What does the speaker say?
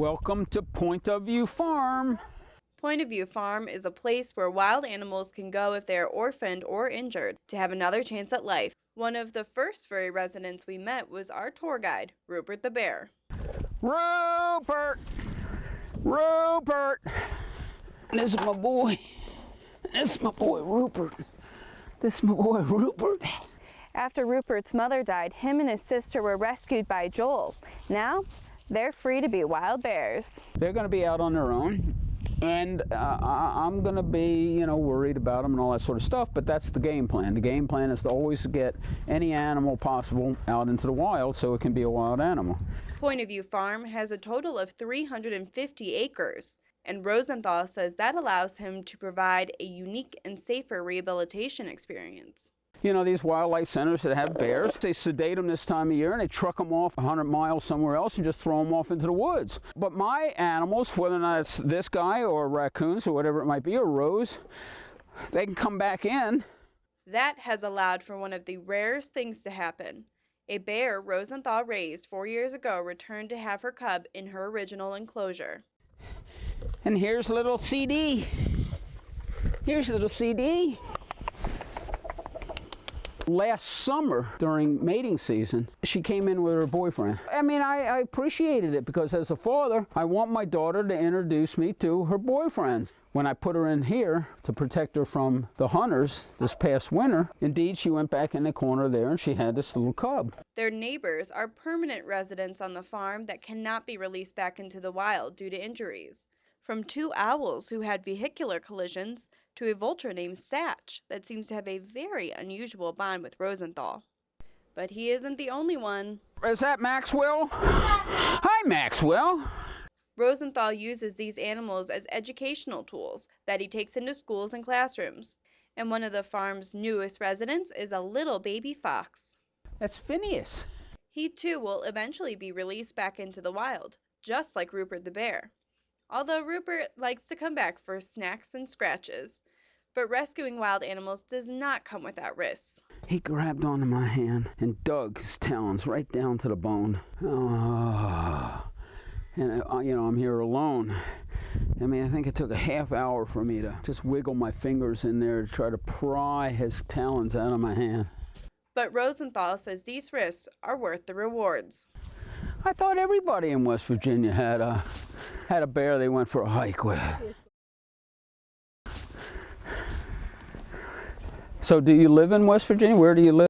Welcome to Pov Farm. Pov Farm is a place where wild animals can go if they are orphaned or injured to have another chance at life. One of the first furry residents we met was our tour guide, Rupert the bear. Rupert! Rupert! This is my boy. This is my boy, Rupert. This is my boy, Rupert. After Rupert's mother died, him and his sister were rescued by Joel. Now, they're free to be wild bears. They're going to be out on their own, and I'm going to be, worried about them and all that sort of stuff, but that's the game plan. The game plan is to always get any animal possible out into the wild so it can be a wild animal. Pov Farm has a total of 350 acres, and Rosenthal says that allows him to provide a unique and safer rehabilitation experience. These wildlife centers that have bears, they sedate them this time of year and they truck them off 100 miles somewhere else and just throw them off into the woods. But my animals, whether or not it's this guy or raccoons or whatever it might be, or Rose, they can come back in. That has allowed for one of the rarest things to happen. A bear Rosenthal raised 4 years ago returned to have her cub in her original enclosure. And here's little CD. Here's little CD. Last summer, during mating season, she came in with her boyfriend. I appreciated it because as a father, I want my daughter to introduce me to her boyfriends. When I put her in here to protect her from the hunters this past winter, indeed, she went back in the corner there and she had this little cub. Their neighbors are permanent residents on the farm that cannot be released back into the wild due to injuries. From 2 owls who had vehicular collisions to a vulture named Satch that seems to have a very unusual bond with Rosenthal. But he isn't the only one. Is that Maxwell? Hi, Maxwell. Rosenthal uses these animals as educational tools that he takes into schools and classrooms. And one of the farm's newest residents is a little baby fox. That's Phineas. He too will eventually be released back into the wild, just like Rupert the bear. Although Rupert likes to come back for snacks and scratches. But rescuing wild animals does not come without risks. He grabbed onto my hand and dug his talons right down to the bone. And I'm here alone. I think it took a half hour for me to just wiggle my fingers in there to try to pry his talons out of my hand. But Rosenthal says these risks are worth the rewards. I thought everybody in West Virginia had a bear they went for a hike with. So do you live in West Virginia? Where do you live?